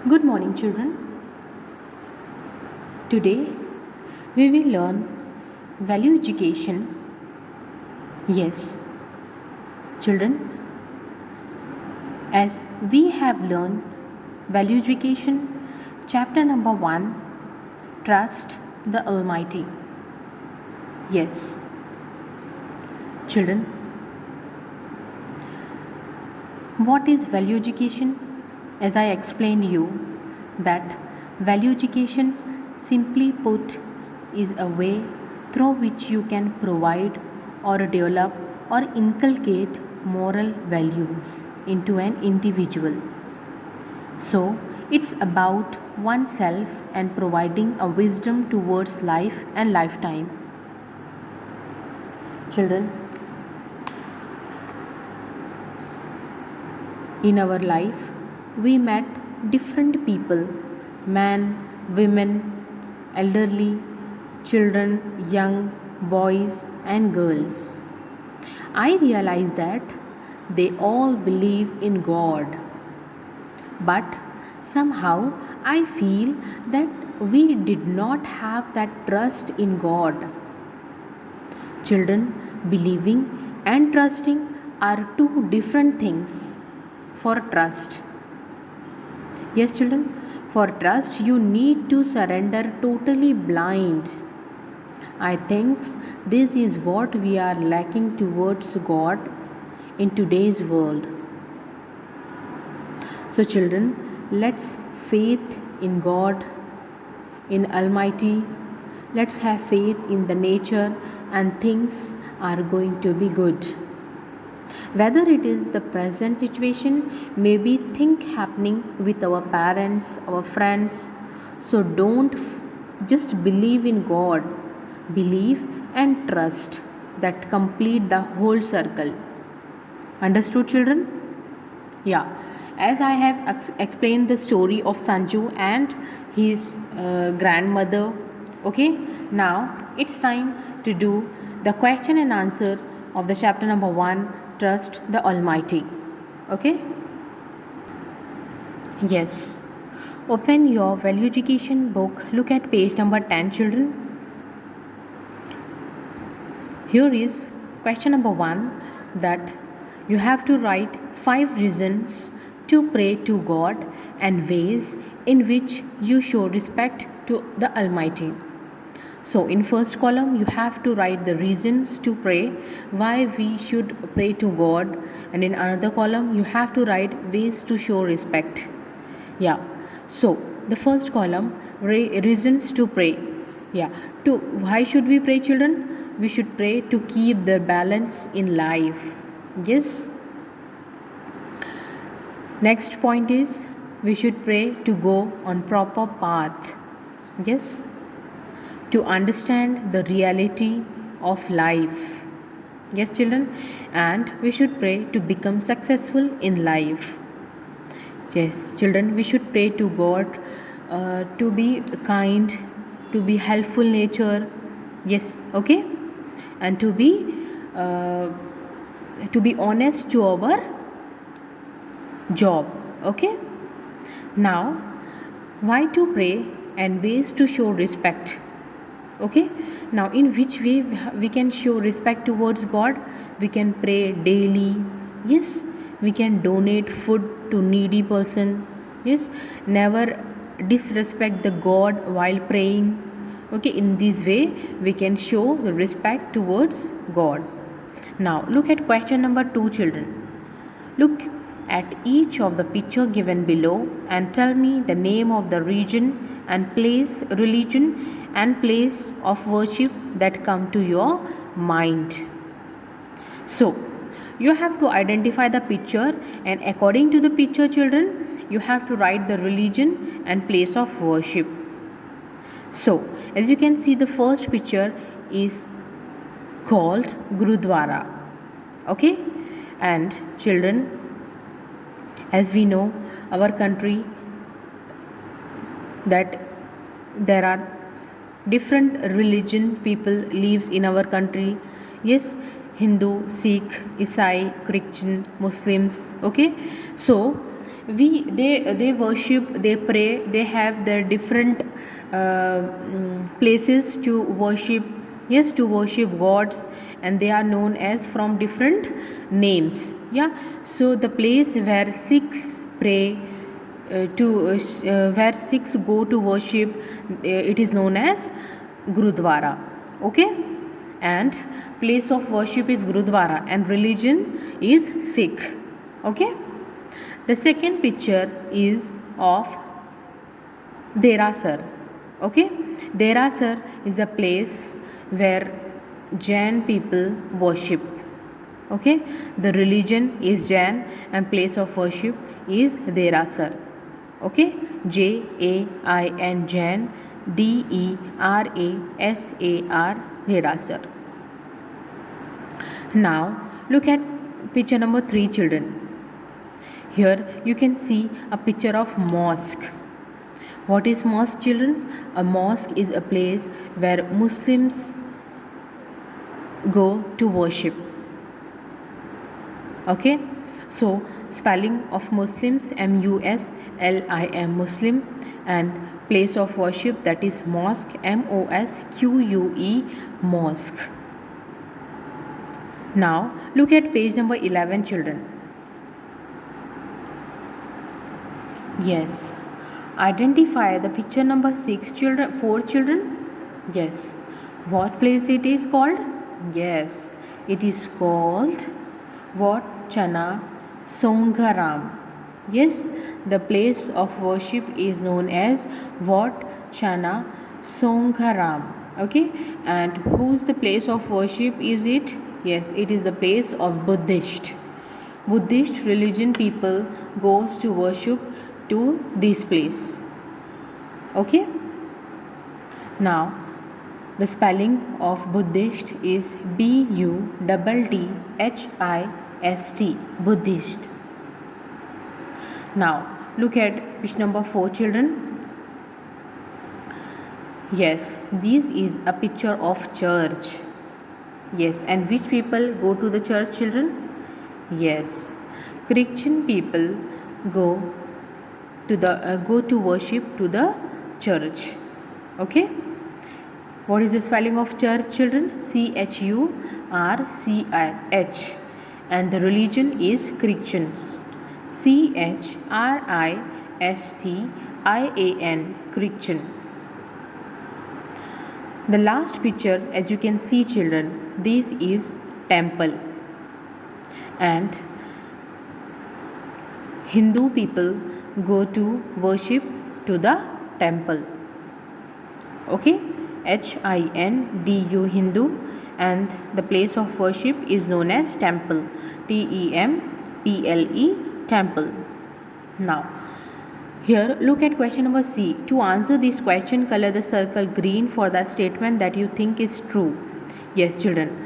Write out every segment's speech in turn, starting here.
Good morning, children. Today we will learn value education. Yes, children, as we have learned value education, chapter number 1, Trust the Almighty. Yes, children, what is value education? As I explained you that value education, simply put, is a way through which you can provide or develop or inculcate moral values into an individual. So it's about oneself and providing a wisdom towards life and lifetime. Children, in our life, we met different people, men, women, elderly, children, young, boys, and girls. I realized that they all believe in God. But somehow I feel that we did not have that trust in God. Children, believing and trusting are two different things. For trust, yes, children, for trust, you need to surrender totally blind. I think this is what we are lacking towards God in today's world. So, children, let's faith in God, in Almighty. Let's have faith in the nature, and things are going to be good. Whether it is the present situation, maybe think happening with our parents, our friends. So don't just believe in God, believe and trust that complete the whole circle. Understood, children? Yeah. As I have explained the story of Sanju and his grandmother, okay, now it's time to do the question and answer of the chapter number 1, Trust the Almighty. Okay? Yes. Open your value education book. Look at page number 10, children. Here is question number 1, that you have to write 5 reasons to pray to God and ways in which you show respect to the Almighty. So in first column you have to write the reasons to pray, why we should pray to God, and in another column you have to write ways to show respect. Yeah. So the first column, reasons to pray. Yeah. To why should we pray, children? We should pray to keep the balance in life. Yes. Next point is we should pray to go on proper path. Yes. To understand the reality of life. Yes, children. And we should pray to become successful in life. Yes, children, we should pray to God to be kind, to be helpful nature. Yes, okay, and to be honest to our job. Okay. Now, why to pray and ways to show respect. Okay. Now, in which way we can show respect towards God? We can pray daily. Yes. We can donate food to needy person. Yes. Never disrespect the God while praying. Okay. In this way, we can show the respect towards God. Now, look at question number 2, children. Look at each of the picture given below and tell me the name of the region and place, religion and place of worship that come to your mind. So, you have to identify the picture, and according to the picture, children, you have to write the religion and place of worship. So, as you can see, the first picture is called Gurudwara. Okay, and children, as we know, our country, that there are different religions people lives in our country. Yes, Hindu, Sikh, Isai, Christian, Muslims. Okay, so they worship, they pray, they have their different places to worship. Yes, to worship gods, and they are known as from different names. Yeah, so the place where Sikhs pray, where Sikhs go to worship, it is known as Gurudwara. Okay, and place of worship is Gurudwara, and religion is Sikh. Okay, the second picture is of Derasar. Okay, Derasar is a place where Jain people worship. Okay, the religion is Jain and place of worship is Derasar. Okay, Jain, Jain, Derasar, Derasar. Now look at picture number 3, children. Here you can see a picture of mosque. What is mosque, children? A mosque is a place where Muslims go to worship. Okay, so spelling of Muslims, Muslim, Muslim, and place of worship, that is mosque, Mosque, mosque. Now look at page number 11, children. Yes, identify the picture number 6, children. 4, children. Yes, what place it is called? Yes, it is called what? Chana Songharam. Yes, the place of worship is known as what? Chana Songharam. Okay, and whose the place of worship is it? Yes, it is the place of Buddhist religion people goes to worship to this place. Okay, now the spelling of Buddhist is Buddhist, Buddhist. Now look at page number 4, children. Yes, this is a picture of church. Yes, and which people go to the church, children? Yes, Christian people go to worship to the church. Okay, what is the spelling of church, children? Church, and the religion is Christians. Christian, Christian. The last picture, as you can see, children, this is temple, and Hindu people go to worship to the temple. Okay, Hindu, Hindu, and the place of worship is known as temple, Temple, temple. Now here look at question number C. To answer this question, color the circle green for the statement that you think is true. Yes, children.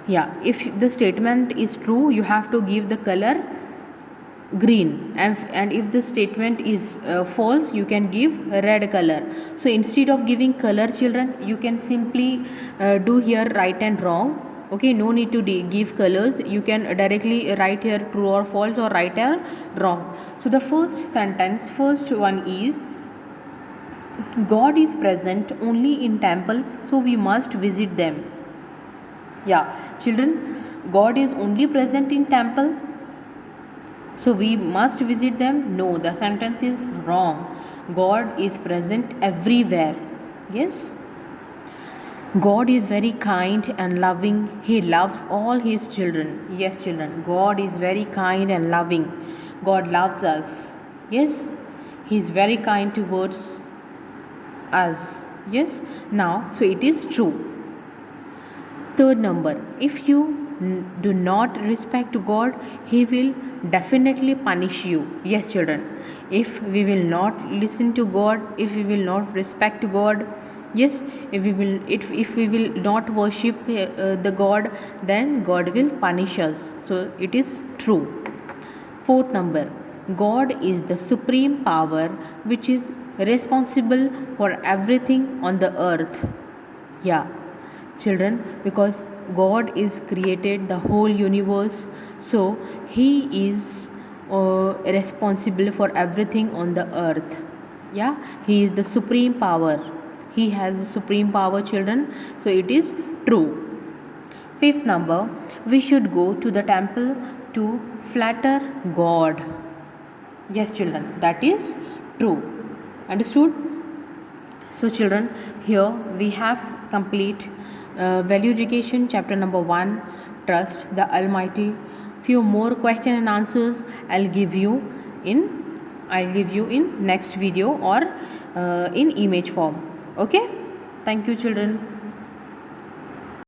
Yeah, if the statement is true, you have to give the color green, and if the statement is false, you can give red color. So instead of giving color, children, you can simply do here right and wrong. Okay, no need to give colors. You can directly write here true or false, or right or wrong. So the first one is God is present only in temples, so we must visit them. Yeah, children, God is only present in temple, so we must visit them. No, the sentence is wrong. God is present everywhere. Yes, God is very kind and loving. He loves all his children. Yes, children, God is very kind and loving. God loves us. Yes, he is very kind towards us. Yes, now, so it is true. Third number, if you do not respect God, he will definitely punish you. Yes, children, if we will not listen to God, if we will not respect God, yes, if we will not worship the God, then God will punish us. So it is true. Fourth number, God is the supreme power which is responsible for everything on the earth. Yeah, children, because God is created the whole universe, so he is responsible for everything on the earth. Yeah, he is the supreme power. He has the supreme power, children. So it is true. Fifth number, we should go to the temple to flatter God. Yes, children, that is true. Understood? So children, here we have complete value education chapter number 1, trust the Almighty. Few more question and answers I'll give you in next video or in image form. Okay, thank you children.